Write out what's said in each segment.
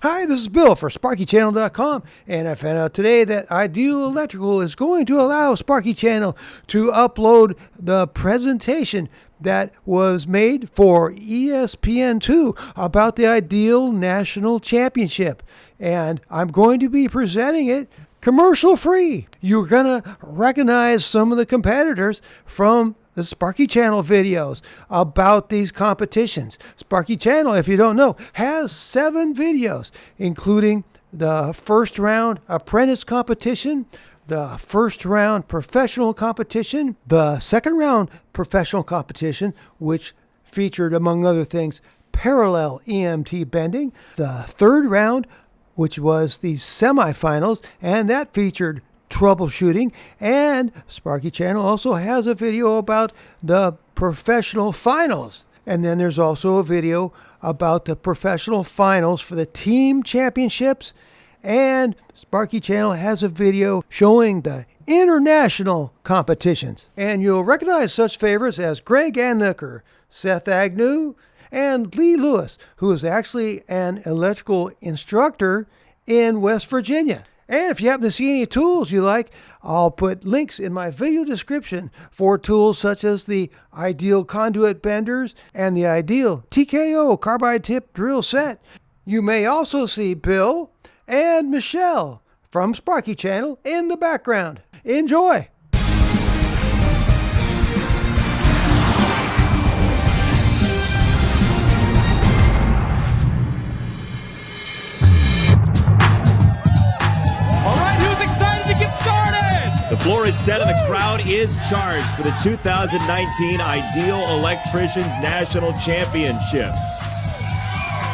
Hi, this is Bill for SparkyChannel.com, and I found out today that Ideal Electrical is going to allow Sparky Channel to upload the presentation that was made for ESPN2 about the Ideal National Championship, and I'm going to be presenting it commercial free. You're going to recognize some of the competitors from the Sparky Channel videos about these competitions. Sparky Channel, if you don't know, has 7 videos, including the first round Apprentice competition, the first round professional competition, the second round professional competition, which featured, among other things, parallel EMT bending, the third round, which was the semifinals, and that featured troubleshooting, and Sparky Channel also has a video about the professional finals. And then there's also a video about the professional finals for the team championships, and Sparky Channel has a video showing the international competitions. And you'll recognize such favorites as Greg Anlicker, Seth Agnew, and Lee Lewis, who is actually an electrical instructor in West Virginia. And if you happen to see any tools you like, I'll put links in my video description for tools such as the Ideal conduit benders and the Ideal TKO carbide tip drill set. You may also see Bill and Michelle from Sparky Channel in the background. Enjoy! The floor is set and the crowd is charged for the 2019 Ideal Electricians National Championship.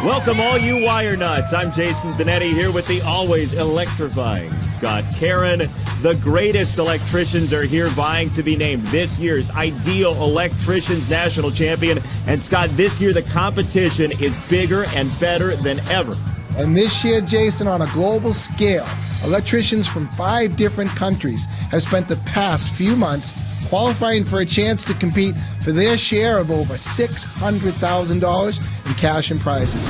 Welcome all you wire nuts. I'm Jason Benetti here with the always electrifying Scott Karen. The greatest electricians are here vying to be named this year's Ideal Electricians National Champion. And Scott, this year the competition is bigger and better than ever. And this year, Jason, on a global scale, electricians from 5 different countries have spent the past few months qualifying for a chance to compete for their share of over $600,000 in cash and prizes.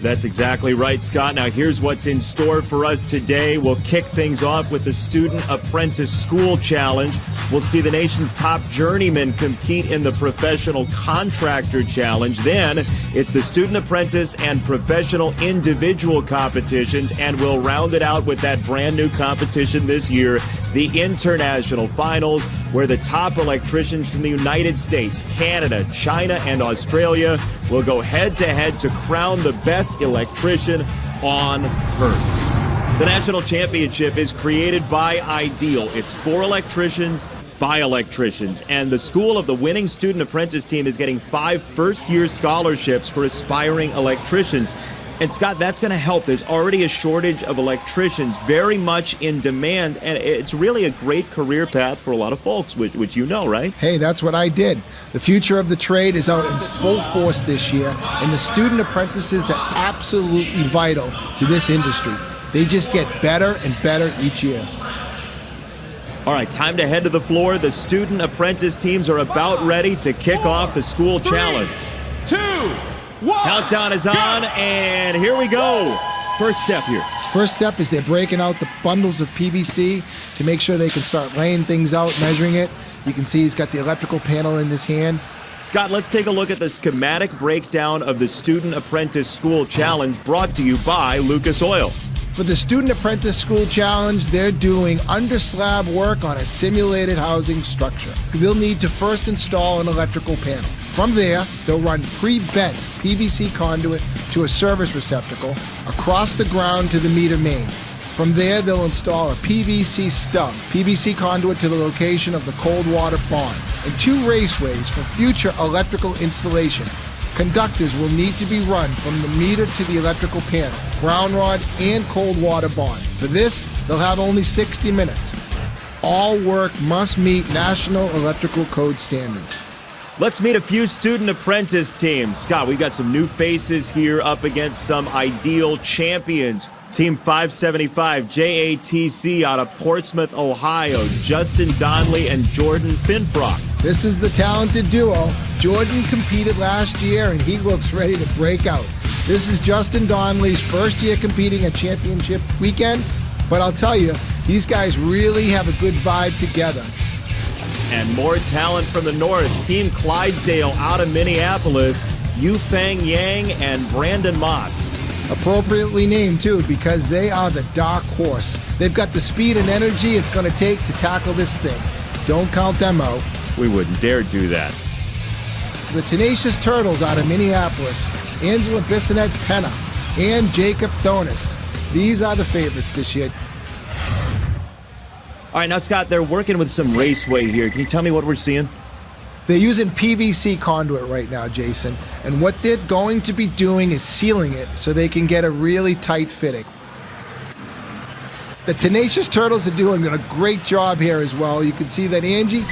That's exactly right, Scott. Now, here's what's in store for us today. We'll kick things off with the Student Apprentice School Challenge. We'll see the nation's top journeymen compete in the Professional Contractor Challenge. Then, it's the Student Apprentice and Professional Individual competitions, and we'll round it out with that brand new competition this year, the International Finals, where the top electricians from the United States, Canada, China, and Australia will go head-to-head to crown the best electrician on earth. The national championship is created by Ideal. It's for electricians by electricians, and the school of the winning student apprentice team is getting 5 first-year scholarships for aspiring electricians. And Scott, that's going to help. There's already a shortage of electricians, very much in demand, and it's really a great career path for a lot of folks, which you know, right? Hey, that's what I did. The future of the trade is out in full force this year, and the student apprentices are absolutely vital to this industry. They just get better and better each year. All right, time to head to the floor. The student apprentice teams are about ready to kick off the school challenge. 2, 1. Countdown is on, and here we go. First step here. First step is they're breaking out the bundles of PVC to make sure they can start laying things out, measuring it. You can see he's got the electrical panel in his hand. Scott, let's take a look at the schematic breakdown of the Student Apprentice School Challenge, brought to you by Lucas Oil. For the Student Apprentice School Challenge, they're doing under-slab work on a simulated housing structure. They'll need to first install an electrical panel. From there, they'll run pre-bent PVC conduit to a service receptacle across the ground to the meter main. From there, they'll install a PVC stub, PVC conduit to the location of the cold water barn, and 2 raceways for future electrical installation. Conductors will need to be run from the meter to the electrical panel, ground rod, and cold water barn. For this, they'll have only 60 minutes. All work must meet National Electrical Code standards. Let's meet a few student apprentice teams. Scott, we've got some new faces here up against some Ideal champions. Team 575, JATC out of Portsmouth, Ohio, Justin Donnelly and Jordan Finfrock. This is the talented duo. Jordan competed last year, and he looks ready to break out. This is Justin Donnelly's first year competing at championship weekend, but I'll tell you, these guys really have a good vibe together. And more talent from the north. Team Clydesdale out of Minneapolis, Yufeng Yang and Brandon Moss. Appropriately named, too, because they are the dark horse. They've got the speed and energy it's going to take to tackle this thing. Don't count them out. We wouldn't dare do that. The Tenacious Turtles out of Minneapolis, Angela Bissonette-Penna and Jacob Thonis. These are the favorites this year. All right, now, Scott, they're working with some raceway here. Can you tell me what we're seeing? They're using PVC conduit right now, Jason, and what they're going to be doing is sealing it so they can get a really tight fitting. The Tenacious Turtles are doing a great job here as well. You can see that Angie,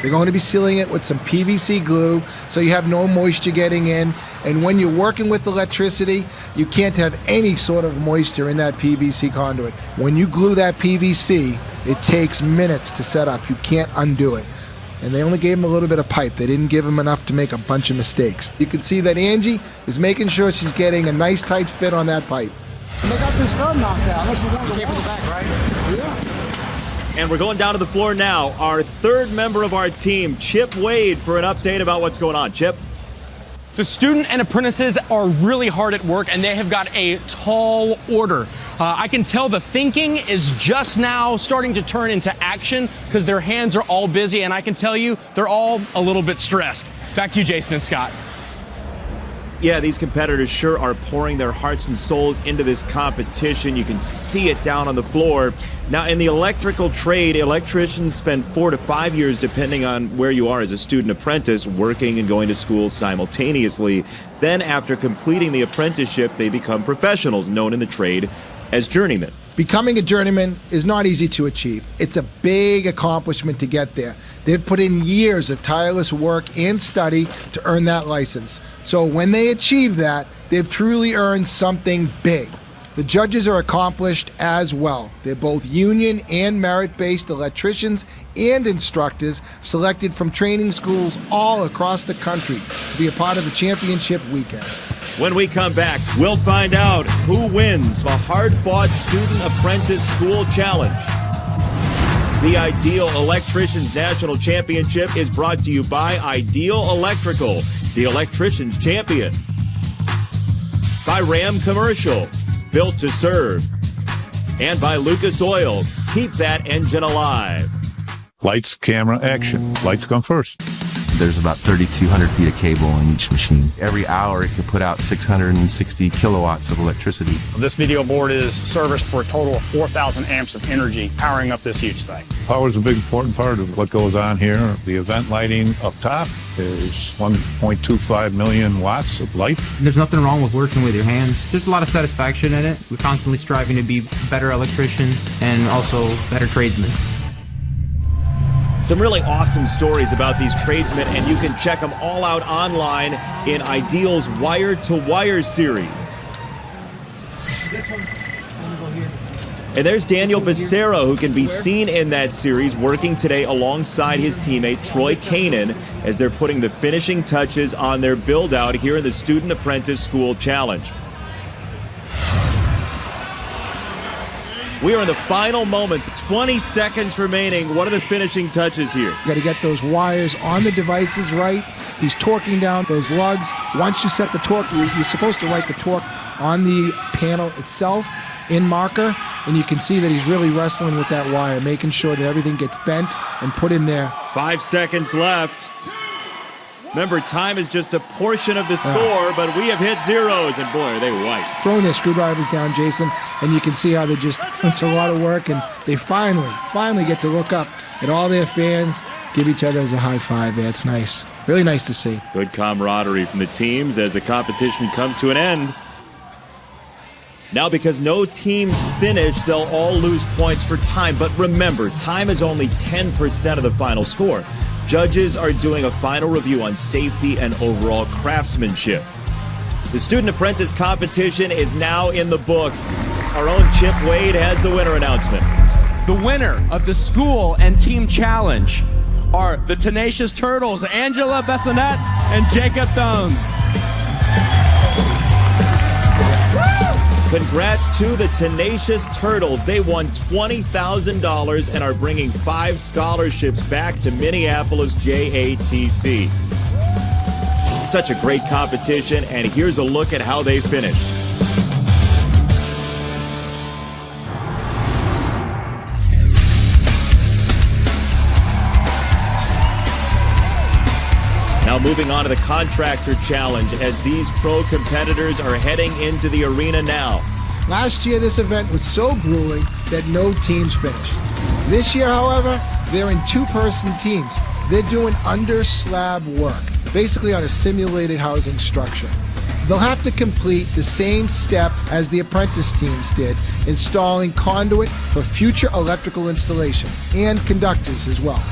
they're going to be sealing it with some PVC glue so you have no moisture getting in. And when you're working with electricity, you can't have any sort of moisture in that PVC conduit. When you glue that PVC, it takes minutes to set up. You can't undo it. And they only gave him a little bit of pipe. They didn't give him enough to make a bunch of mistakes. You can see that Angie is making sure she's getting a nice tight fit on that pipe. And they got this stud knocked out. You came from the back, right? Yeah. And we're going down to the floor now. Our third member of our team, Chip Wade, for an update about what's going on. Chip? The student and apprentices are really hard at work, and they have got a tall order. I can tell the thinking is just now starting to turn into action because their hands are all busy, and I can tell you they're all a little bit stressed. Back to you, Jason and Scott. Yeah, these competitors sure are pouring their hearts and souls into this competition. You can see it down on the floor. Now, in the electrical trade, electricians spend 4 to 5 years, depending on where you are as a student apprentice, working and going to school simultaneously. Then, after completing the apprenticeship, they become professionals, known in the trade as journeymen. Becoming a journeyman is not easy to achieve. It's a big accomplishment to get there. They've put in years of tireless work and study to earn that license. So when they achieve that, they've truly earned something big. The judges are accomplished as well. They're both union and merit-based electricians and instructors selected from training schools all across the country to be a part of the championship weekend. When we come back, we'll find out who wins the hard-fought Student Apprentice School Challenge. The Ideal Electricians National Championship is brought to you by Ideal Electrical, the electrician's champion. By Ram Commercial, built to serve. And by Lucas Oil, keep that engine alive. Lights, camera, action. Lights come first. There's about 3,200 feet of cable in each machine. Every hour it can put out 660 kilowatts of electricity. This video board is serviced for a total of 4,000 amps of energy powering up this huge thing. Power is a big important part of what goes on here. The event lighting up top is 1.25 million watts of light. There's nothing wrong with working with your hands. There's a lot of satisfaction in it. We're constantly striving to be better electricians and also better tradesmen. Some really awesome stories about these tradesmen, and you can check them all out online in Ideal's Wire to Wire series. And there's Daniel Becerra, who can be seen in that series working today alongside his teammate Troy Kanan as they're putting the finishing touches on their build-out here in the Student Apprentice School Challenge. We are in the final moments, 20 seconds remaining. What are the finishing touches here? You got to get those wires on the devices right. He's torquing down those lugs. Once you set the torque, you're supposed to write the torque on the panel itself in marker, and you can see that he's really wrestling with that wire, making sure that everything gets bent and put in there. 5 seconds left. Remember, time is just a portion of the score, but we have hit zeros, and boy, are they white. Throwing their screwdrivers down, Jason, and you can see how they just, it's a lot of work, and they finally get to look up at all their fans, give each other a high five. That's nice. Really nice to see. Good camaraderie from the teams as the competition comes to an end. Now, because no teams finish, they'll all lose points for time. But remember, time is only 10% of the final score. Judges are doing a final review on safety and overall craftsmanship. The Student Apprentice competition is now in the books. Our own Chip Wade has the winner announcement. The winner of the school and team challenge are the Tenacious Turtles, Angela Bissonette and Jacob Thones. Congrats to the Tenacious Turtles. They won $20,000 and are bringing 5 scholarships back to Minneapolis JATC. Such a great competition, and here's a look at how they finished. Now moving on to the Contractor Challenge as these pro competitors are heading into the arena now. Last year, this event was so grueling that no teams finished. This year, however, they're in 2-person teams. They're doing under slab work, basically on a simulated housing structure. They'll have to complete the same steps as the Apprentice teams did, installing conduit for future electrical installations and conductors as well.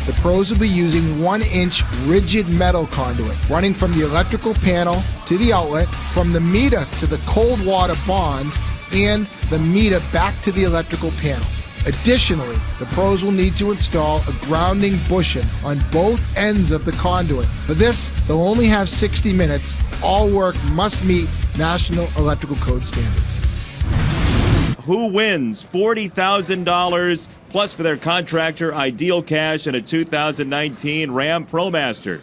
The pros will be using 1-inch rigid metal conduit running from the electrical panel to the outlet, from the meter to the cold water bond, and the meter back to the electrical panel. Additionally, the pros will need to install a grounding bushing on both ends of the conduit. For this, they'll only have 60 minutes. All work must meet National Electrical Code standards. Who wins? $40,000 plus for their contractor Ideal Cash and a 2019 Ram ProMaster.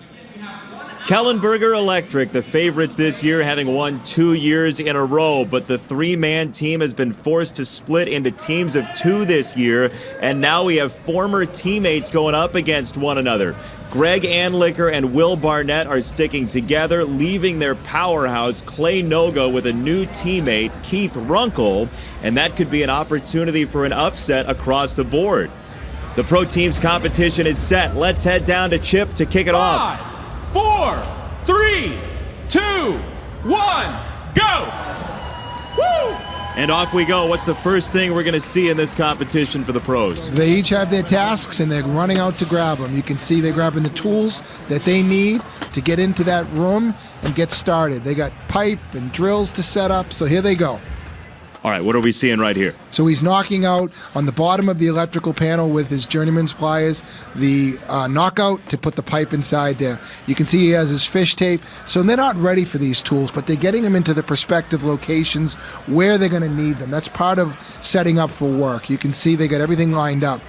Kellenberger Electric, the favorites this year, having won 2 years in a row, but the 3-man team has been forced to split into teams of 2 this year, and now we have former teammates going up against one another. Greg Anlicker and Will Barnett are sticking together, leaving their powerhouse Clay Noga with a new teammate, Keith Runkle, and that could be an opportunity for an upset across the board. The pro teams competition is set. Let's head down to Chip to kick it off. 5, 4, 3, 2, 1, go! Woo! And off we go. What's the first thing we're going to see in this competition for the pros? They each have their tasks, and they're running out to grab them. You can see they're grabbing the tools that they need to get into that room and get started. They got pipe and drills to set up, so here they go. All right, what are we seeing right here? So he's knocking out on the bottom of the electrical panel with his journeyman's pliers, the knockout to put the pipe inside there. You can see he has his fish tape. So they're not ready for these tools, but they're getting them into the prospective locations where they're going to need them. That's part of setting up for work. You can see they got everything lined up.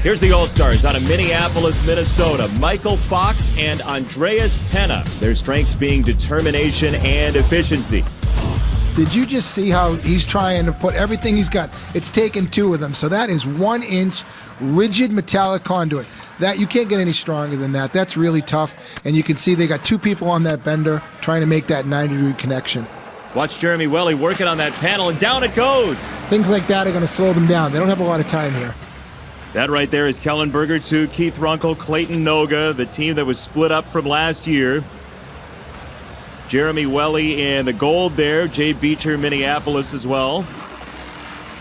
Here's the All-Stars out of Minneapolis, Minnesota. Michael Fox and Andreas Penna. Their strengths being determination and efficiency. Did you just see how he's trying to put everything he's got? It's taken 2 of them. So that is 1-inch rigid metallic conduit. That you can't get any stronger than that. That's really tough. And you can see they got 2 people on that bender trying to make that 90-degree connection. Watch Jeremy Welly working on that panel, and down it goes. Things like that are going to slow them down. They don't have a lot of time here. That right there is Kellenberger 2, Keith Runkle, Clayton Noga, the team that was split up from last year. Jeremy Welly in the gold there. Jay Beecher, Minneapolis as well.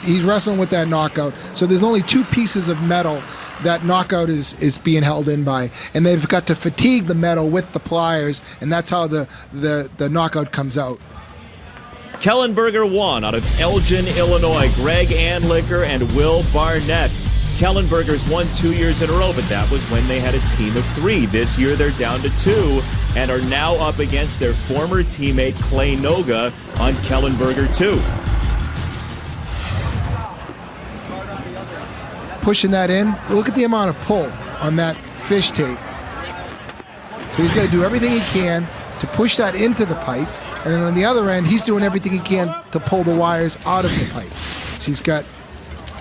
He's wrestling with that knockout. So there's only 2 pieces of metal that knockout is being held in by. And they've got to fatigue the metal with the pliers, and that's how the knockout comes out. Kellenberger 1 out of Elgin, Illinois. Greg Anlicker and Will Barnett. Kellenberger's won 2 years in a row, but that was when they had a team of 3. This year they're down to 2 and are now up against their former teammate Clay Noga on Kellenberger 2. Pushing that in. Look at the amount of pull on that fish tape. So he's got to do everything he can to push that into the pipe, and then on the other end he's doing everything he can to pull the wires out of the pipe. So he's got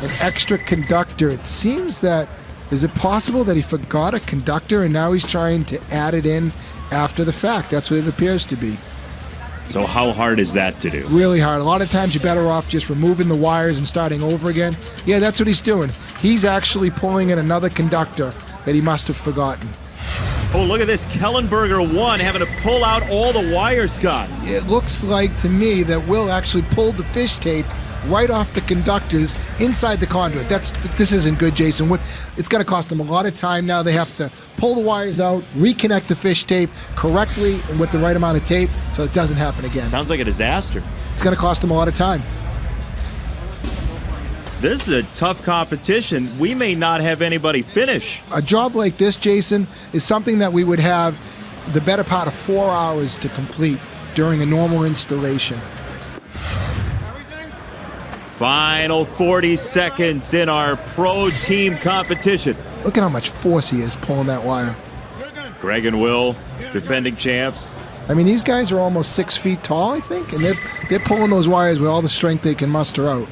an extra conductor. It seems that, is it possible that he forgot a conductor and now he's trying to add it in after the fact? That's what it appears to be. So how hard is that to do? Really hard. A lot of times you're better off just removing the wires and starting over again. Yeah, that's what he's doing. He's actually pulling in another conductor that he must have forgotten. Oh, look at this. Kellenberger 1 having to pull out all the wires, Scott. It looks like to me that Will actually pulled the fish tape right off the conductors inside the conduit. This isn't good, Jason. It's going to cost them a lot of time now. They have to pull the wires out, reconnect the fish tape correctly and with the right amount of tape so it doesn't happen again. Sounds like a disaster. It's going to cost them a lot of time. This is a tough competition. We may not have anybody finish. A job like this, Jason, is something that we would have the better part of 4 hours to complete. during a normal installation. Final 40 seconds in our pro team competition. Look at how much force he is pulling that wire. Greg and Will, defending champs. I mean, these guys are almost 6 feet tall, I think, and they're pulling those wires with all the strength they can muster out.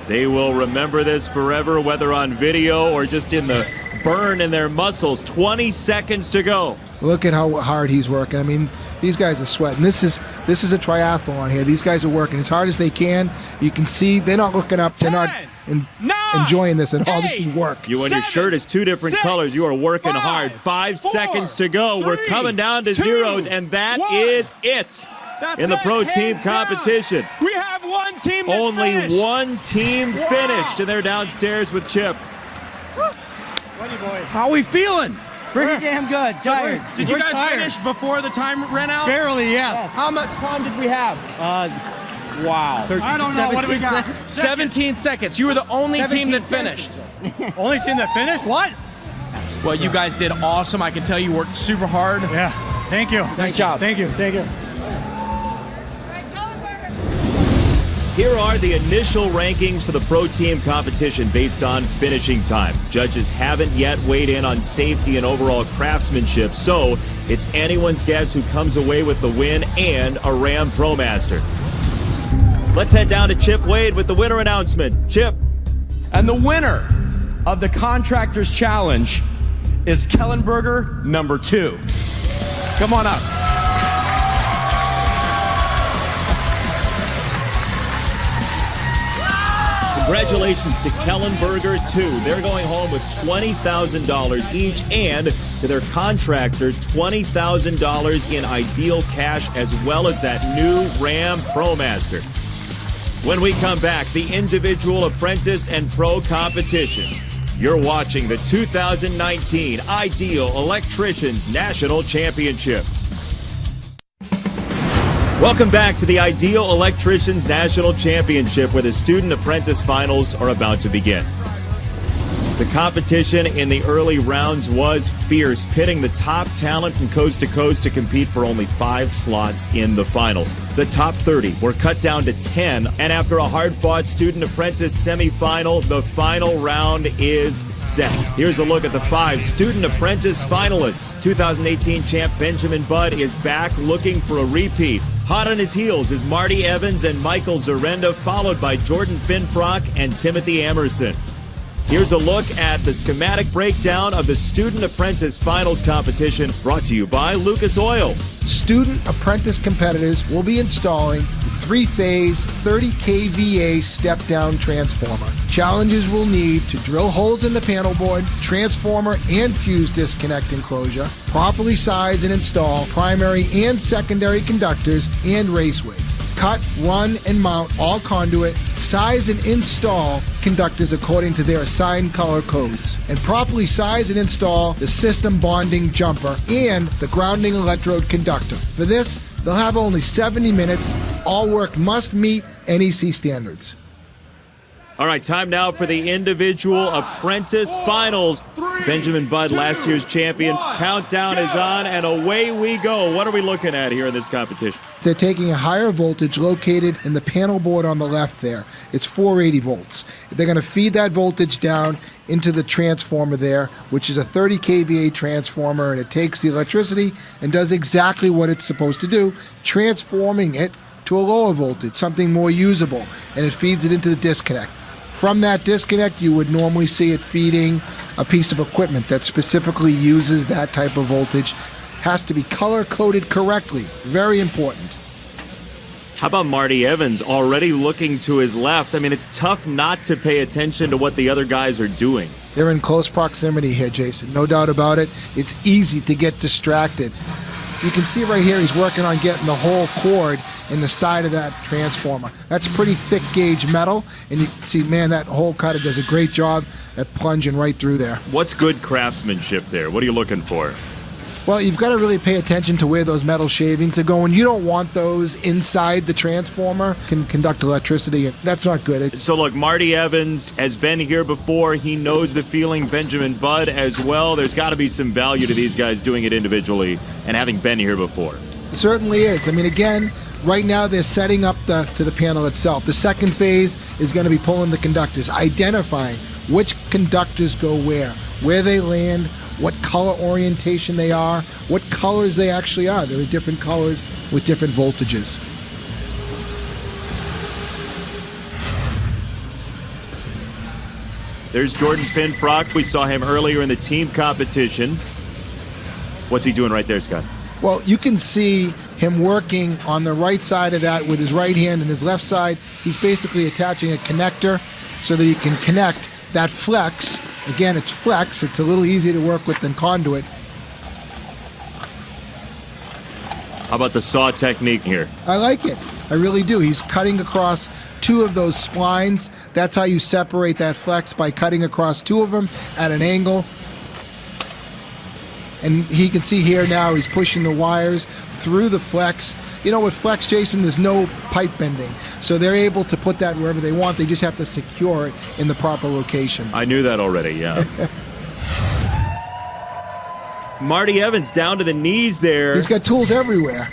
They will remember this forever, whether on video or just in the burn in their muscles. 20 seconds to go. Look at how hard he's working. I mean, these guys are sweating. This is a triathlon here. These guys are working as hard as they can. You can see they're not looking up. They're not enjoying this at all. This is work. You and your shirt is two different colors. You are working hard. 5 seconds to go. We're coming down to zeros, and that is it. In the pro team competition. We have one team that Only finished. one team finished, and they're downstairs with Chip. How are we feeling? Pretty damn good. Tired. Did you guys finish before the time ran out? Barely, yes. How much time did we have? Wow. I don't know. What do we got? 17 seconds. You were the only team that finished. Only team that finished? What? Well, you guys did awesome. I can tell you worked super hard. Yeah. Thank you. Nice job. Thank you. Thank you. Here are the initial rankings for the pro team competition based on finishing time. Judges haven't yet weighed in on safety and overall craftsmanship, so it's anyone's guess who comes away with the win and a Ram ProMaster. Let's head down to Chip Wade with the winner announcement. Chip. And the winner of the Contractors Challenge is Kellenberger number 2. Come on up. Congratulations to Kellenberger, too. They're going home with $20,000 each, and to their contractor, $20,000 in ideal cash, as well as that new Ram ProMaster. When we come back, the individual apprentice and pro competitions. You're watching the 2019 Ideal Electricians National Championship. Welcome back to the Ideal Electricians National Championship, where the student apprentice finals are about to begin. The competition in the early rounds was fierce, pitting the top talent from coast to coast to compete for only 5 slots in the finals. The top 30 were cut down to 10, and after a hard-fought student apprentice semifinal, the final round is set. Here's a look at the 5 student apprentice finalists. 2018 champ Benjamin Budd is back looking for a repeat. Hot on his heels is Marty Evans and Michael Zarenda, followed by Jordan Finfrock and Timothy Emerson. Here's a look at the schematic breakdown of the Student Apprentice Finals competition, brought to you by Lucas Oil. Student apprentice competitors will be installing the 3-phase 30 kVA step-down transformer. Challengers will need to drill holes in the panel board, transformer and fuse disconnect enclosure, properly size and install primary and secondary conductors and raceways, cut, run, and mount all conduit, size and install conductors according to their assigned color codes, and properly size and install the system bonding jumper and the grounding electrode conductor. For this, they'll have only 70 minutes. All work must meet NEC standards. All right, time now for the individual apprentice finals. Benjamin Budd, last year's champion. Countdown is on, and away we go. What are we looking at here in this competition? They're taking a higher voltage located in the panel board on the left there. It's 480 volts. They're going to feed that voltage down into the transformer there, which is a 30 kVA transformer, and it takes the electricity and does exactly what it's supposed to do, transforming it to a lower voltage, something more usable, and it feeds it into the disconnect. From that disconnect, you would normally see it feeding a piece of equipment that specifically uses that type of voltage. Has to be color-coded correctly. Very important. How about Marty Evans already looking to his left? I mean, it's tough not to pay attention to what the other guys are doing. They're in close proximity here, Jason. No doubt about it. It's easy to get distracted. You can see right here he's working on getting the whole cord in the side of that transformer. That's pretty thick gauge metal, and you can see, man, that hole cutter does a great job at plunging right through there. What's good craftsmanship there? What are you looking for? Well, you've got to really pay attention to where those metal shavings are going. You don't want those inside the transformer. Can conduct electricity, and that's not good. So look, Marty Evans has been here before. He knows the feeling. Benjamin Budd as well. There's got to be some value to these guys doing it individually and having been here before. It certainly is. I mean, again, right now they're setting up to the panel itself. The second phase is going to be pulling the conductors, identifying which conductors go where they land, what color orientation they are, what colors they actually are. There are different colors with different voltages. There's Jordan Finfrock. We saw him earlier in the team competition. What's he doing right there, Scott? Well, you can see him working on the right side of that with his right hand, and his left side, he's basically attaching a connector so that he can connect that flex. Again, it's flex. It's a little easier to work with than conduit. How about the saw technique here? I like it. I really do. He's cutting across two of those splines. That's how you separate that flex, by cutting across two of them at an angle. And he can see here now he's pushing the wires through the flex. You know, with flex, Jason, there's no pipe bending. So they're able to put that wherever they want. They just have to secure it in the proper location. I knew that already, yeah. Marty Evans down to the knees there. He's got tools everywhere.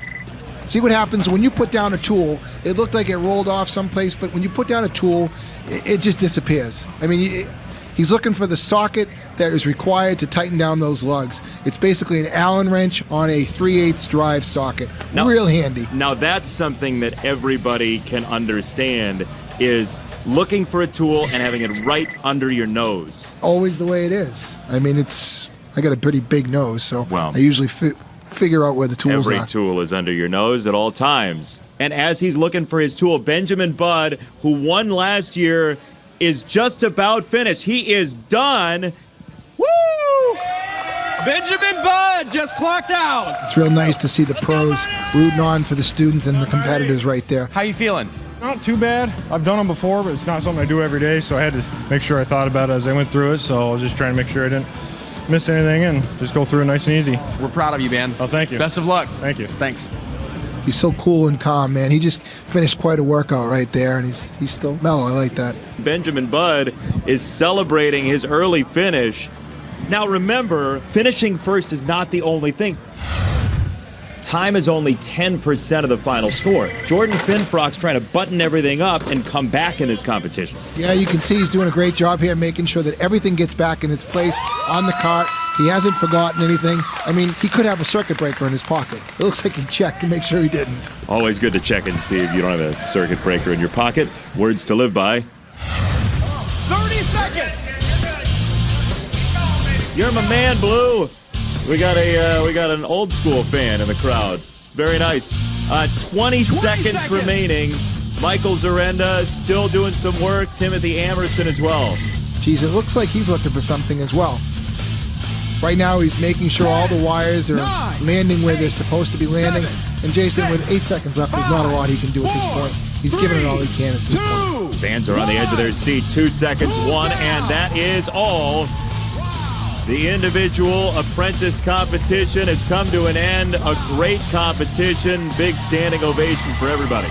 See what happens when you put down a tool. It looked like it rolled off someplace, but when you put down a tool, it just disappears. I mean, he's looking for the socket that is required to tighten down those lugs. It's basically an Allen wrench on a 3/8 drive socket. Now, real handy. Now that's something that everybody can understand, is looking for a tool and having it right under your nose. Always the way it is. I mean, I got a pretty big nose, so I usually figure out where the tools are. Every tool is under your nose at all times. And as he's looking for his tool, Benjamin Budd, who won last year, is just about finished. He is done. Woo! Benjamin Budd just clocked out. It's real nice to see the pros rooting on for the students and the competitors right there. How you feeling? Not too bad. I've done them before, but it's not something I do every day, so I had to make sure I thought about it as I went through it, so I was just trying to make sure I didn't miss anything and just go through it nice and easy. We're proud of you, man. Oh, thank you. Best of luck. Thank you. Thanks. He's so cool and calm, man. He just finished quite a workout right there, and he's still mellow. I like that. Benjamin Budd is celebrating his early finish. Now remember, finishing first is not the only thing. Time is only 10% of the final score. Jordan Finfrock's trying to button everything up and come back in this competition. Yeah, you can see he's doing a great job here, making sure that everything gets back in its place on the cart. He hasn't forgotten anything. I mean, he could have a circuit breaker in his pocket. It looks like he checked to make sure he didn't. Always good to check and see if you don't have a circuit breaker in your pocket. Words to live by. 30 seconds. You're my man, Blue. We got an old school fan in the crowd. Very nice. 20 seconds remaining. Michael Zarenda still doing some work. Timothy Amerson as well. Geez, it looks like he's looking for something as well. Right now he's making sure all the wires are landing where they're supposed to be landing. And Jason, with 8 seconds left, there's not a lot he can do at this point. He's giving it all he can at this point. Fans are on the edge of their seat. 2 seconds, 1, and that is all. The individual apprentice competition has come to an end. A great competition. Big standing ovation for everybody.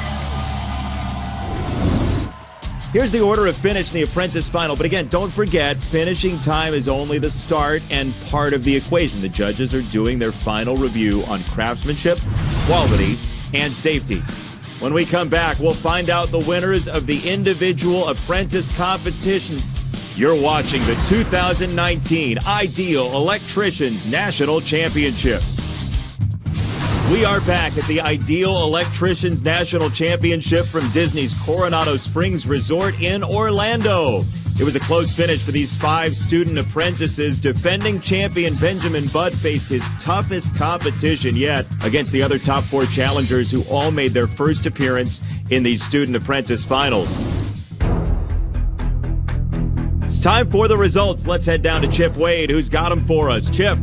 Here's the order of finish in the apprentice final. But again, don't forget, finishing time is only the start and part of the equation. The judges are doing their final review on craftsmanship, quality, and safety. When we come back, we'll find out the winners of the individual apprentice competition. You're watching the 2019 Ideal Electricians National Championship. We are back at the Ideal Electricians National Championship from Disney's Coronado Springs Resort in Orlando. It was a close finish for these 5 student apprentices. Defending champion Benjamin Budd faced his toughest competition yet against the other top 4 challengers who all made their first appearance in these student apprentice finals. It's time for the results. Let's head down to Chip Wade, who's got them for us. Chip.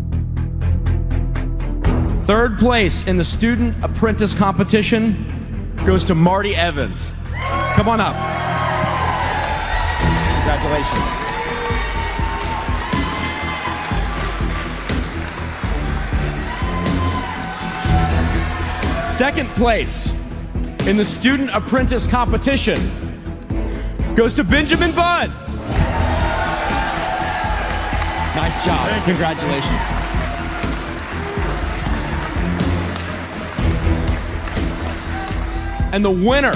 Third place in the student apprentice competition goes to Marty Evans. Come on up. Congratulations. Second place in the student apprentice competition goes to Benjamin Budd. Nice job. Congratulations. And the winner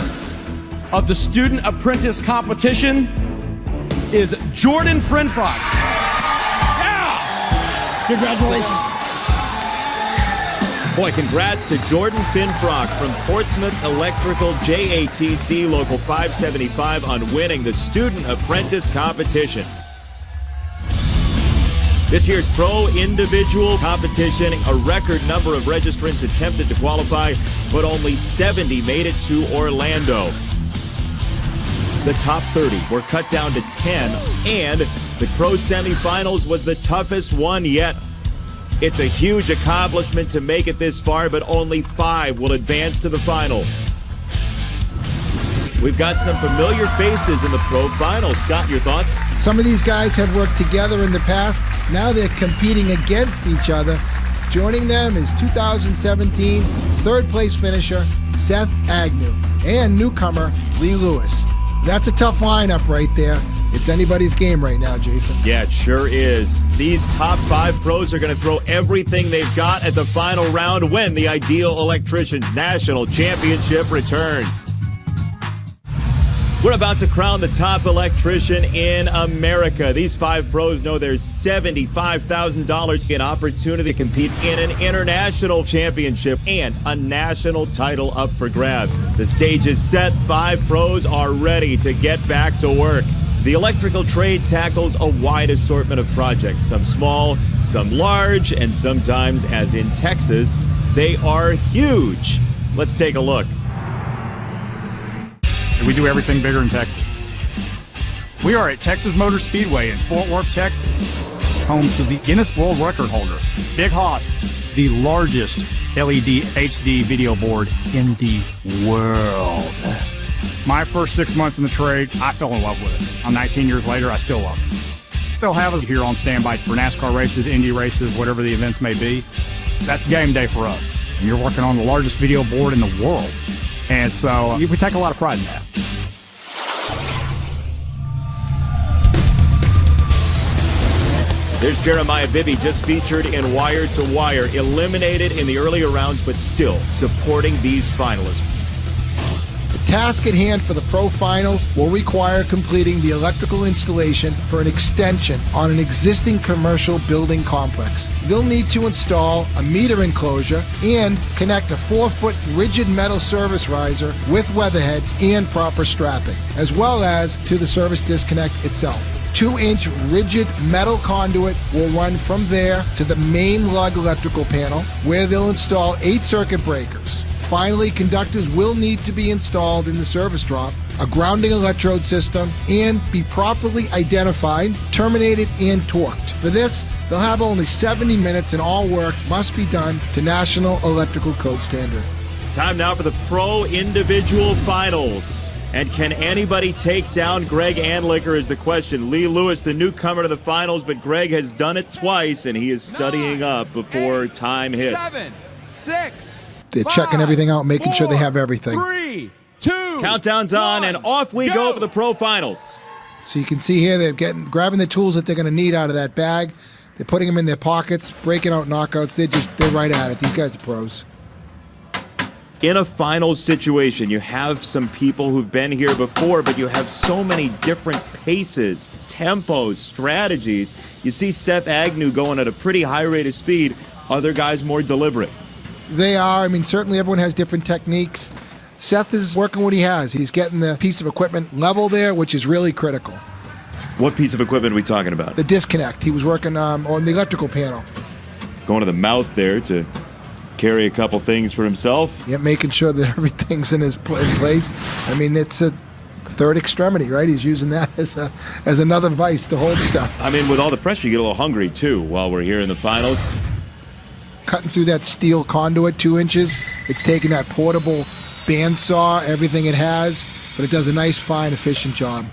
of the Student Apprentice competition is Jordan Frinfrock. Yeah! Congratulations. Boy, congrats to Jordan Finfrock from Portsmouth Electrical JATC Local 575 on winning the Student Apprentice competition. This year's pro individual competition, a record number of registrants attempted to qualify, but only 70 made it to Orlando. The top 30 were cut down to 10, and the pro semifinals was the toughest one yet. It's a huge accomplishment to make it this far, but only 5 will advance to the final. We've got some familiar faces in the pro finals. Scott, your thoughts? Some of these guys have worked together in the past. Now they're competing against each other. Joining them is 2017 third place finisher Seth Agnew and newcomer Lee Lewis. That's a tough lineup right there. It's anybody's game right now, Jason. Yeah, it sure is. These top 5 pros are going to throw everything they've got at the final round when the Ideal Electricians National Championship returns. We're about to crown the top electrician in America. These 5 pros know there's $75,000 in opportunity to compete in an international championship and a national title up for grabs. The stage is set. 5 pros are ready to get back to work. The electrical trade tackles a wide assortment of projects, some small, some large, and sometimes, as in Texas, they are huge. Let's take a look. We do everything bigger in Texas. We are at Texas Motor Speedway in Fort Worth, Texas, home to the Guinness World Record holder, Big Hoss, the largest LED HD video board in the world. My first 6 months in the trade, I fell in love with it. I'm 19 years later, I still love it. They'll have us here on standby for NASCAR races, Indy races, whatever the events may be. That's game day for us. And you're working on the largest video board in the world. And so we take a lot of pride in that. There's Jeremiah Bibby, just featured in Wire to Wire, eliminated in the earlier rounds, but still supporting these finalists. The task at hand for the pro finals will require completing the electrical installation for an extension on an existing commercial building complex. They'll need to install a meter enclosure and connect a 4-foot rigid metal service riser with weatherhead and proper strapping, as well as to the service disconnect itself. 2-inch rigid metal conduit will run from there to the main lug electrical panel, where they'll install 8 circuit breakers. Finally, conductors will need to be installed in the service drop, a grounding electrode system, and be properly identified, terminated, and torqued. For this, they'll have only 70 minutes, and all work must be done to National Electrical Code standards. Time now for the pro individual finals. And can anybody take down Greg Anlicker is the question. Lee Lewis, the newcomer to the finals, but Greg has done it twice, and he is studying up before time hits. 7, 6. They're checking everything out, making sure they have everything. 3, 2. Countdown's on, and off we go for the pro finals. So you can see here they're grabbing the tools that they're going to need out of that bag. They're putting them in their pockets, breaking out knockouts. They're right at it. These guys are pros. In a finals situation, you have some people who've been here before, but you have so many different paces, tempos, strategies. You see Seth Agnew going at a pretty high rate of speed. Other guys more deliberate. They are. I mean, certainly everyone has different techniques. Seth is working what he has. He's getting the piece of equipment level there, which is really critical. What piece of equipment are we talking about? The disconnect. He was working on the electrical panel. Going to the mouth there to carry a couple things for himself. Yeah, making sure that everything's in place. I mean, it's a third extremity, right? He's using that as another vice to hold stuff. I mean, with all the pressure, you get a little hungry, too, while we're here in the finals. Cutting through that steel conduit 2 inches. It's taking that portable bandsaw, everything it has, but it does a nice, fine, efficient job.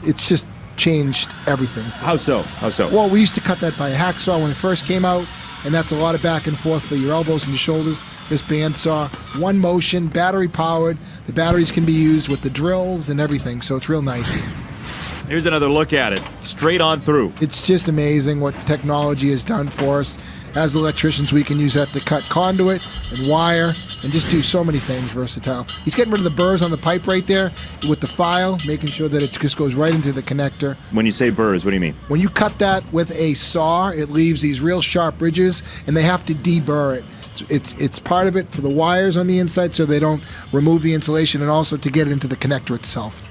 It's just changed everything. How so? How so? Well, we used to cut that by a hacksaw when it first came out, and that's a lot of back and forth for your elbows and your shoulders. This bandsaw, one motion, battery powered. The batteries can be used with the drills and everything, so it's real nice. Here's another look at it, straight on through. It's just amazing what technology has done for us. As electricians, we can use that to cut conduit and wire and just do so many things versatile. He's getting rid of the burrs on the pipe right there with the file, making sure that it just goes right into the connector. When you say burrs, what do you mean? When you cut that with a saw, it leaves these real sharp ridges, and they have to deburr it. It's part of it for the wires on the inside so they don't remove the insulation, and also to get it into the connector itself.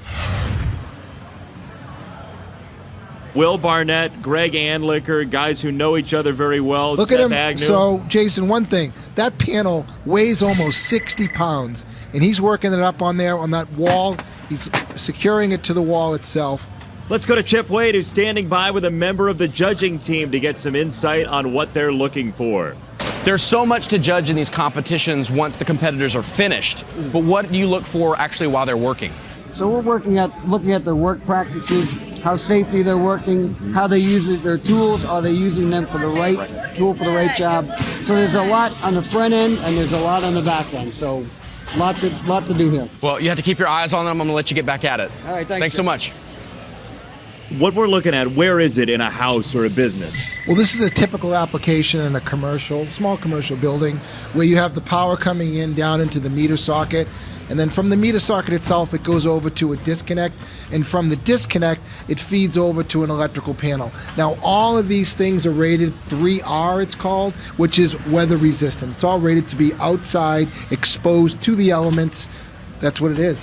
Will Barnett, Greg Anliker, guys who know each other very well. Look Seth at him. Agnew. So, Jason, one thing. That panel weighs almost 60 pounds, and he's working it up on there on that wall. He's securing it to the wall itself. Let's go to Chip Wade, who's standing by with a member of the judging team to get some insight on what they're looking for. There's so much to judge in these competitions once the competitors are finished, but what do you look for actually while they're working? So we're looking at their work practices, how safely they're working, how they use their tools, are they using them for the right tool for the right job. So there's a lot on the front end and there's a lot on the back end. So lot to do here. Well, you have to keep your eyes on them. I'm going to let you get back at it. All right, thanks so much. What we're looking at, where is it in a house or a business? Well, this is a typical application in a small commercial building, where you have the power coming in down into the meter socket, and then from the meter socket itself, it goes over to a disconnect, and from the disconnect, it feeds over to an electrical panel. Now, all of these things are rated 3R, it's called, which is weather resistant. It's all rated to be outside, exposed to the elements. That's what it is.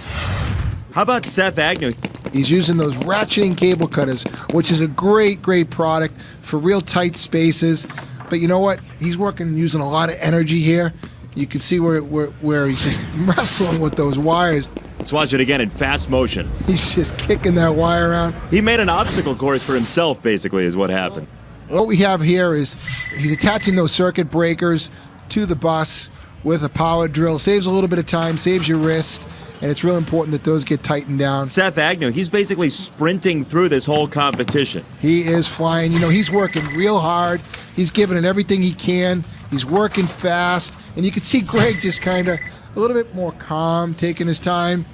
How about Seth Agnew? He's using those ratcheting cable cutters, which is a great product for real tight spaces. But you know what? He's working using a lot of energy here. You can see where he's just wrestling with those wires. Let's watch it again in fast motion. He's just kicking that wire around. He made an obstacle course for himself, basically, is what happened. What we have here is he's attaching those circuit breakers to the bus with a power drill. Saves a little bit of time, saves your wrist. And it's real important that those get tightened down. Seth Agnew, he's basically sprinting through this whole competition. He is flying. You know, he's working real hard. He's giving it everything he can. He's working fast. And you can see Greg just kind of a little bit more calm, taking his time.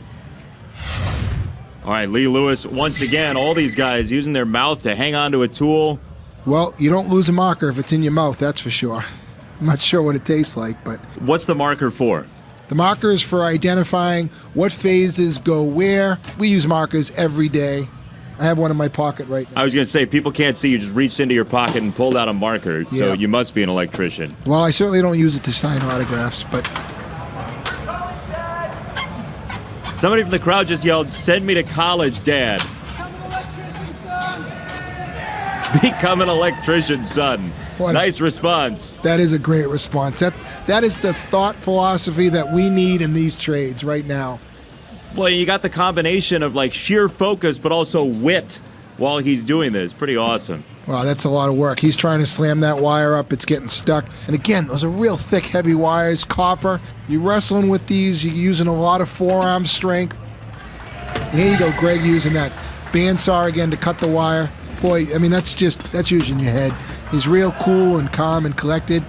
All right, Lee Lewis, once again, all these guys using their mouth to hang on to a tool. Well, you don't lose a marker if it's in your mouth, that's for sure. I'm not sure what it tastes like, but... What's the marker for? The marker is for identifying what phases go where. We use markers every day. I have one in my pocket right now. I was going to say, people can't see you just reached into your pocket and pulled out a marker, so you must be an electrician. Well, I certainly don't use it to sign autographs, but... Somebody from the crowd just yelled, "Send me to college, Dad." Become an electrician's son. Nice response. That is a great response. That is the thought philosophy that we need in these trades right now. Well, you got the combination of like sheer focus, but also wit while he's doing this. Pretty awesome. Wow, that's a lot of work. He's trying to slam that wire up. It's getting stuck. And again, those are real thick, heavy wires, copper. You're wrestling with these. You're using a lot of forearm strength. And here you go, Greg, using that bandsaw again to cut the wire. Boy, I mean, that's using your head. He's real cool and calm and collected.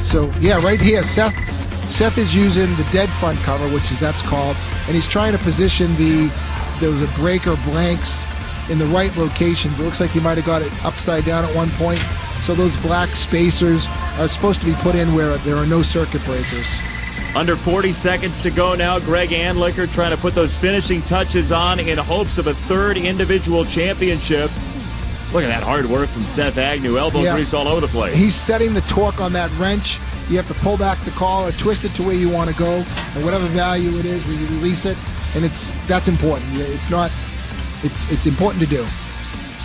So, yeah, right here, Seth is using the dead front cover, that's called, and he's trying to position those breaker blanks in the right locations. It looks like he might have got it upside down at one point. So those black spacers are supposed to be put in where there are no circuit breakers. Under 40 seconds to go now. Greg Anliker trying to put those finishing touches on in hopes of a third individual championship. Look at that hard work from Seth Agnew. Elbow grease all over the place. He's setting the torque on that wrench. You have to pull back the collar, twist it to where you want to go, and whatever value it is, when you release it, and that's important. It's important to do.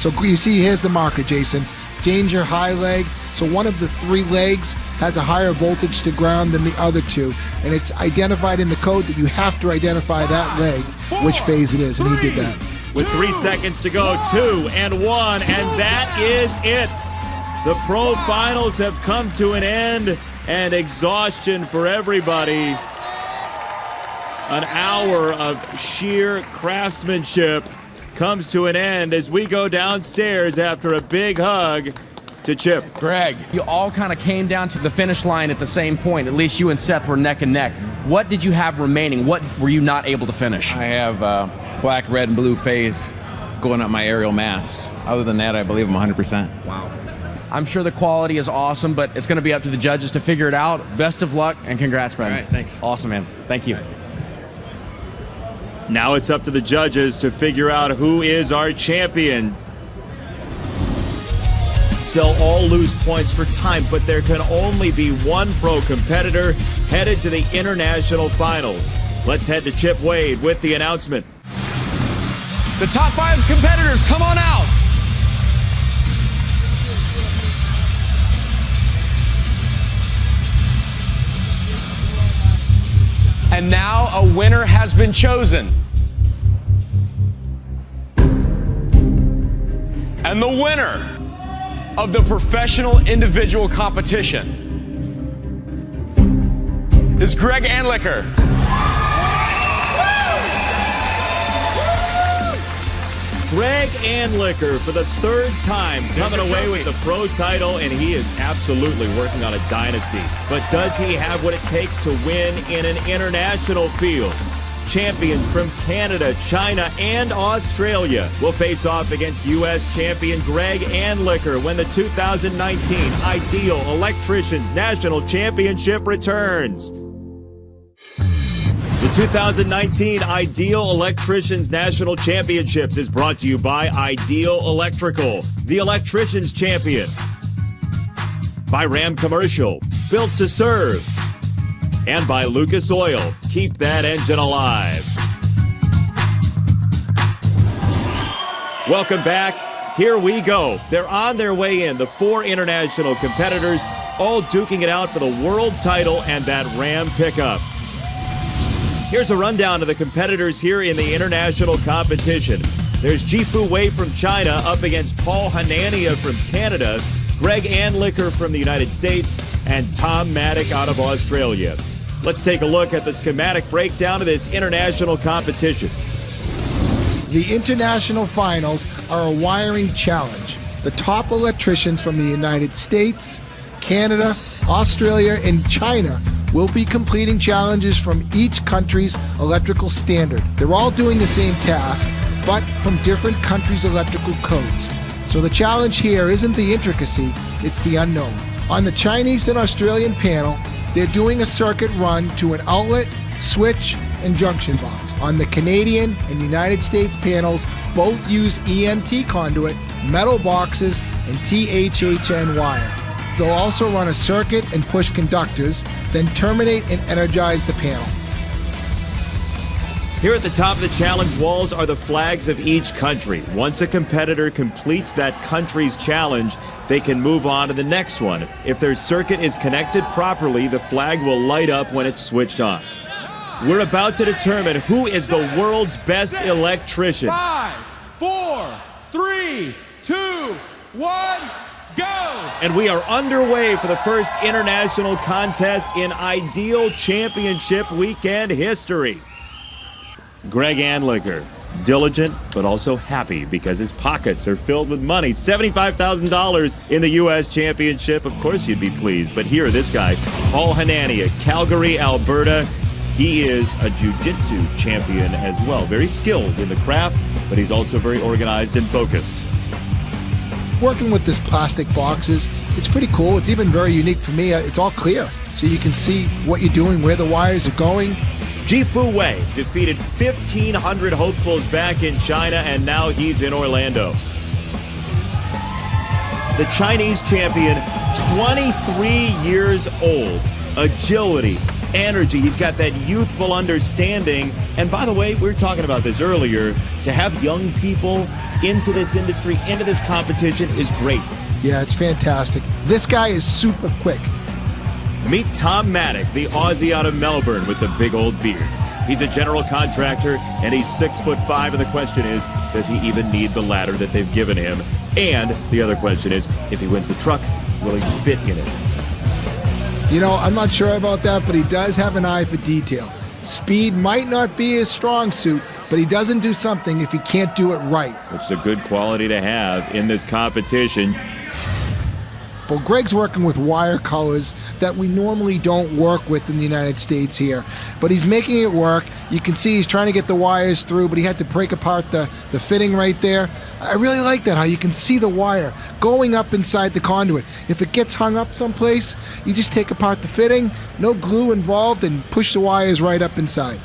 So you see, here's the marker, Jason. Danger, high leg. So one of the three legs has a higher voltage to ground than the other two. And it's identified in the code that you have to identify that leg, which phase it is, and he did that. With 3 seconds to go, 2 and 1, and that is it. The pro finals have come to an end, and exhaustion for everybody. An hour of sheer craftsmanship comes to an end as we go downstairs after a big hug to Chip. Greg, you all kind of came down to the finish line at the same point. At least you and Seth were neck and neck. What did you have remaining? What were you not able to finish? I have black, red, and blue phase going up my aerial mass. Other than that, I believe I'm 100%. Wow. I'm sure the quality is awesome, but it's going to be up to the judges to figure it out. Best of luck and congrats, man. All right, thanks. Awesome, man. Thank you. Now it's up to the judges to figure out who is our champion. They'll all lose points for time, but there can only be one pro competitor headed to the international finals. Let's head to Chip Wade with the announcement. The top 5 competitors, come on out. And now a winner has been chosen. And the winner of the professional individual competition is Greg Anliker. Greg Anliker for the 3rd time coming away with the pro title, and he is absolutely working on a dynasty. But does he have what it takes to win in an international field? Champions from Canada, China, and Australia will face off against U.S. champion Greg Anliker when the 2019 Ideal Electricians National Championship returns. The 2019 Ideal Electricians National Championships is brought to you by Ideal Electrical, the electrician's champion. By Ram Commercial, built to serve. And by Lucas Oil, keep that engine alive. Welcome back. Here we go. They're on their way in, the 4 international competitors, all duking it out for the world title and that Ram pickup. Here's a rundown of the competitors here in the international competition. There's Jifu Wei from China up against Paul Hanania from Canada, Greg Anliker from the United States, and Tom Maddock out of Australia. Let's take a look at the schematic breakdown of this international competition. The international finals are a wiring challenge. The top electricians from the United States, Canada, Australia, and China will be completing challenges from each country's electrical standard. They're all doing the same task, but from different countries' electrical codes. So the challenge here isn't the intricacy, it's the unknown. On the Chinese and Australian panel, they're doing a circuit run to an outlet, switch, and junction box. On the Canadian and United States panels, both use EMT conduit, metal boxes, and THHN wire. They'll also run a circuit and push conductors, then terminate and energize the panel. Here at the top of the challenge walls are the flags of each country. Once a competitor completes that country's challenge, they can move on to the next one. If their circuit is connected properly, the flag will light up when it's switched on. We're about to determine who is the world's best electrician. 5, 4, 3, 2, 1, go! And we are underway for the first international contest in Ideal Championship weekend history. Greg Anliker, diligent but also happy because his pockets are filled with money. $75,000 in the U.S. Championship. Of course you'd be pleased. But here, this guy, Paul Hanania, Calgary, Alberta. He is a jiu-jitsu champion as well. Very skilled in the craft, but he's also very organized and focused. Working with this plastic boxes, it's pretty cool. It's even very unique for me. It's all clear, so you can see what you're doing, where the wires are going. Jifu Wei defeated 1,500 hopefuls back in China, and now he's in Orlando. The Chinese champion, 23 years old. Agility, energy. He's got that youthful understanding. And by the way, we were talking about this earlier. To have young people into this industry, into this competition is great. Yeah, it's fantastic. This guy is super quick. Meet Tom Maddock, the Aussie out of Melbourne with the big old beard. He's a general contractor, and he's 6'5", and the question is, does he even need the ladder that they've given him? And the other question is, if he wins the truck, will he fit in it? You know, I'm not sure about that, but he does have an eye for detail. Speed might not be his strong suit, but he doesn't do something if he can't do it right. Which is a good quality to have in this competition. example. Greg's working with wire colors that we normally don't work with in the United States here, but he's making it work. You can see he's trying to get the wires through, but he had to break apart the fitting right there. I really like that, how you can see the wire going up inside the conduit. If it gets hung up someplace, you just take apart the fitting, no glue involved, and push the wires right up inside.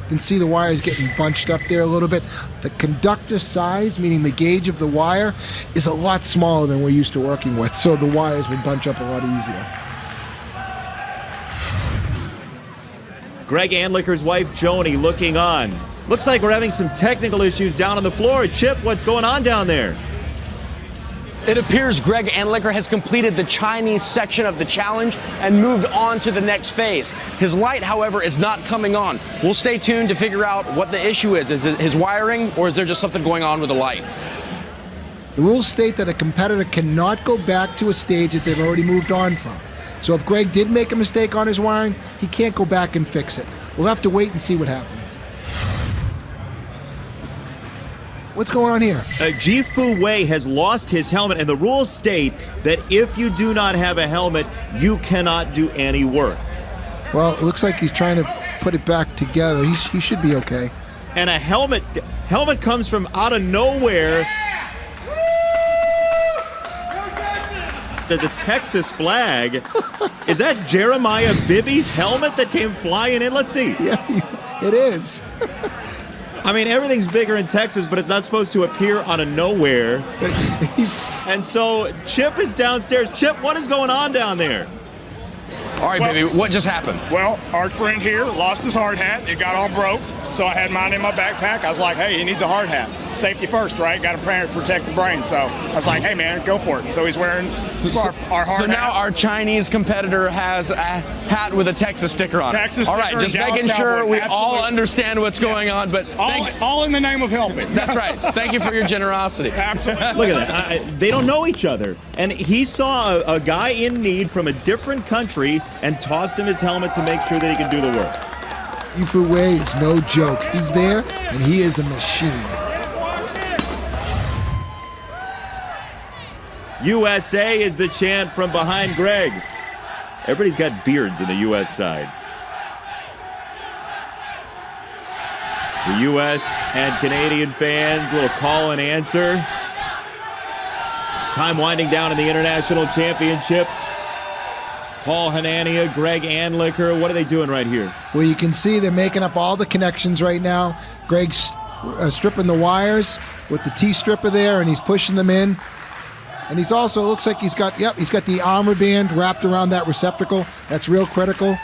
You can see the wires getting bunched up there a little bit. The conductor size, meaning the gauge of the wire, is a lot smaller than we're used to working with, so the wires would bunch up a lot easier. Greg Anliker's wife, Joni, looking on. Looks like we're having some technical issues down on the floor. Chip, what's going on down there? It appears Greg Anliker has completed the Chinese section of the challenge and moved on to the next phase. His light, however, is not coming on. We'll stay tuned to figure out what the issue is. Is it his wiring, or is there just something going on with the light? The rules state that a competitor cannot go back to a stage that they've already moved on from. So if Greg did make a mistake on his wiring, he can't go back and fix it. We'll have to wait and see what happens. What's going on here? Ji-Fu Wei has lost his helmet, and the rules state that if you do not have a helmet, you cannot do any work. Well, it looks like he's trying to put it back together. He should be okay. And a helmet comes from out of nowhere. There's a Texas flag. Is that Jeremiah Bibby's helmet that came flying in? Let's see. Yeah, it is. I mean, everything's bigger in Texas, but it's not supposed to appear out of nowhere. And so Chip is downstairs. Chip, what is going on down there? All right, baby, what just happened? Well, our friend here lost his hard hat. It got all broke, so I had mine in my backpack. I was like, hey, he needs a hard hat. Safety first, right? Got to protect the brain. So I was like, hey, man, go for it. So he's wearing our hard hat. So now our Chinese competitor has a hat with a Texas sticker on it. Texas all right, sticker just and making Dallas sure Cowboy. we Absolutely. all understand what's going on. But all in the name of helping. That's right. Thank you for your generosity. Absolutely. Look at that. They don't know each other. And he saw a guy in need from a different country and tossed him his helmet to make sure that he could do the work. Ji-Fu Wei is no joke. He's there, and he is a machine. USA is the chant from behind Greg. Everybody's got beards in the U.S. side. The U.S. and Canadian fans, little call and answer. Time winding down in the International Championship. Paul Hanania, Greg Anliker, what are they doing right here? Well, you can see they're making up all the connections right now. Greg's stripping the wires with the T-stripper there, and he's pushing them in. And he's also, looks like he's got the armor band wrapped around that receptacle. That's real critical.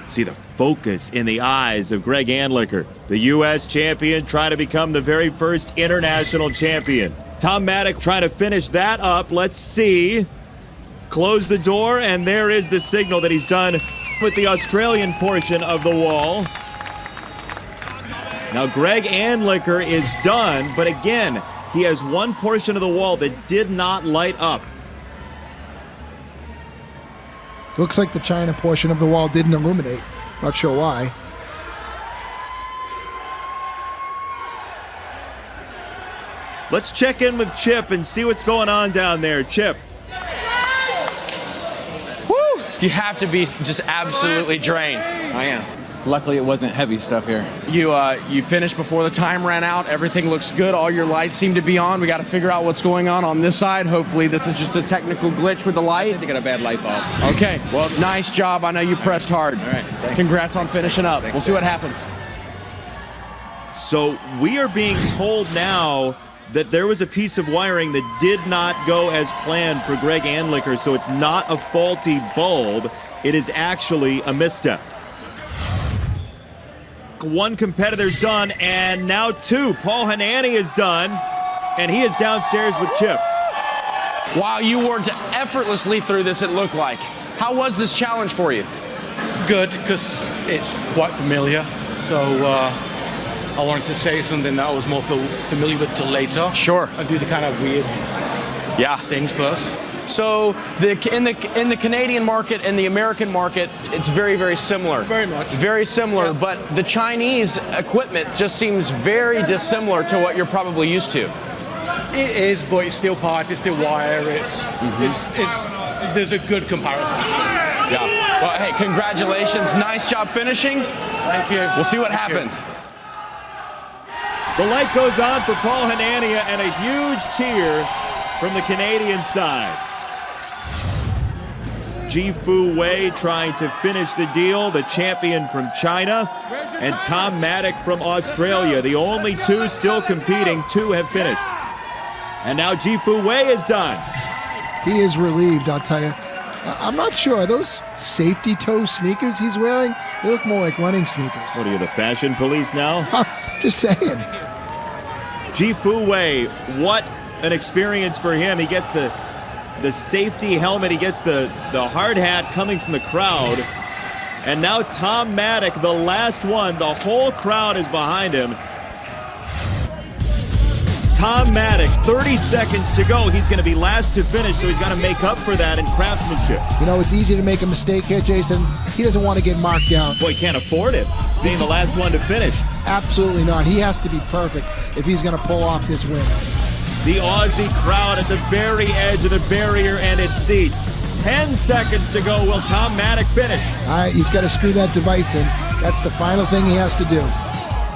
See the focus in the eyes of Greg Anliker, the U.S. champion, trying to become the very first international champion. Tom Maddock trying to finish that up. Let's see. Close the door, and there is the signal that he's done with the Australian portion of the wall. Now Greg Anliker is done, but again, he has one portion of the wall that did not light up. Looks like the China portion of the wall didn't illuminate. Not sure why. Let's check in with Chip and see what's going on down there. Chip. Woo! You have to be just absolutely drained. I am. Luckily, it wasn't heavy stuff here. You finished before the time ran out. Everything looks good. All your lights seem to be on. We got to figure out what's going on this side. Hopefully, this is just a technical glitch with the light. I got a bad light bulb. Okay. Well, nice job. I know you pressed hard. All right. Thanks. Congrats on finishing up. We'll see what happens. So we are being told now that there was a piece of wiring that did not go as planned for Greg Anliker, so it's not a faulty bulb. It is actually a misstep. One competitor's done, and now two. Paul Hanani is done, and he is downstairs with Chip. Wow, you worked effortlessly through this, it looked like. How was this challenge for you? Good, because it's quite familiar. So I wanted to say something that I was more familiar with till later. Sure. I do the kind of weird things first. So in the Canadian market and the American market, it's very, very similar. Very much. Very similar, but the Chinese equipment just seems very dissimilar to what you're probably used to. It is, but it's still pipe, it's still wire, it's there's a good comparison. Yeah. Well, hey, congratulations. Nice job finishing. Thank you. We'll see what happens. The light goes on for Paul Hanania and a huge cheer from the Canadian side. Ji-Fu Wei trying to finish the deal, the champion from China, and Tom Maddock from Australia. The only two still competing, two have finished. And now Ji-Fu Wei is done. He is relieved, I'll tell you. I'm not sure. Are those safety toe sneakers he's wearing? They look more like running sneakers. What are you, the fashion police now? Just saying. Ji-Fu Wei, what an experience for him. He gets the safety helmet. He gets the hard hat coming from the crowd. And now Tom Maddock, the last one. The whole crowd is behind him. Tom Maddock, 30 seconds to go. He's going to be last to finish, so he's got to make up for that in craftsmanship. You know, it's easy to make a mistake here, Jason. He doesn't want to get marked down. Boy, he can't afford it, being the last one to finish. Absolutely not. He has to be perfect if he's going to pull off this win. The Aussie crowd at the very edge of the barrier and its seats. 10 seconds to go. Will Tom Maddock finish? He's got to screw that device in. That's the final thing he has to do.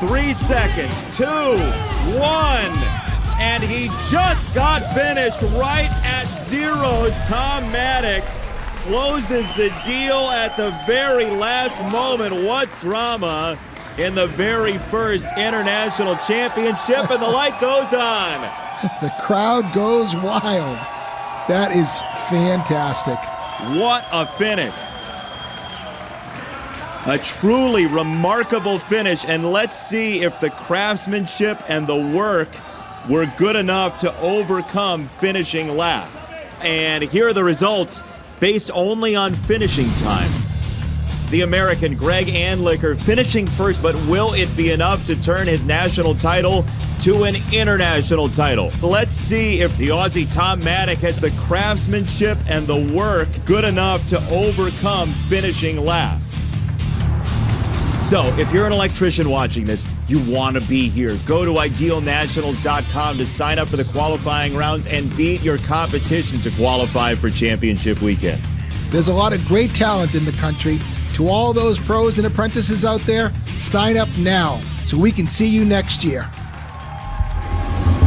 3 seconds, 2, 1. And he just got finished right at zeros. Tom Maddock closes the deal at the very last moment. What drama in the very first international championship, and the light goes on. The crowd goes wild. That is fantastic. What a finish. A truly remarkable finish, and let's see if the craftsmanship and the work were good enough to overcome finishing last. And here are the results based only on finishing time. The American Greg Anliker finishing first, but will it be enough to turn his national title to an international title? Let's see if the Aussie Tom Maddock has the craftsmanship and the work good enough to overcome finishing last. So, if you're an electrician watching this, you want to be here. Go to idealnationals.com to sign up for the qualifying rounds and beat your competition to qualify for championship weekend. There's a lot of great talent in the country. To all those pros and apprentices out there, sign up now so we can see you next year.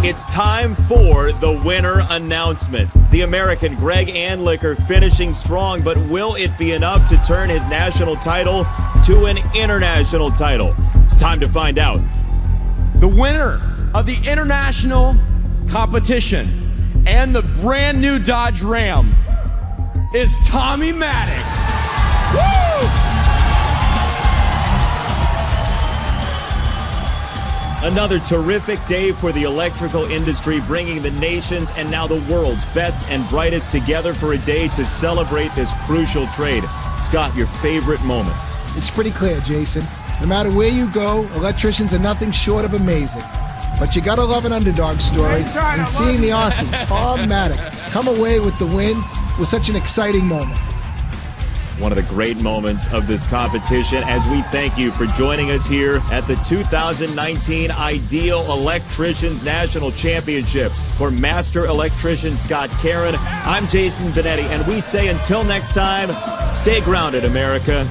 It's time for the winner announcement. The American Greg Anliker finishing strong, but will it be enough to turn his national title to an international title? It's time to find out. The winner of the international competition and the brand new Dodge Ram is Tommy Maddock. Woo! Another terrific day for the electrical industry, bringing the nation's and now the world's best and brightest together for a day to celebrate this crucial trade. Scott, your favorite moment? It's pretty clear, Jason. No matter where you go, electricians are nothing short of amazing. But you gotta love an underdog story, and seeing the Aussie, Tom Maddock, come away with the win was such an exciting moment. One of the great moments of this competition, as we thank you for joining us here at the 2019 Ideal Electricians National Championships. For Master Electrician Scott Caron, I'm Jason Benetti, and we say until next time, stay grounded, America.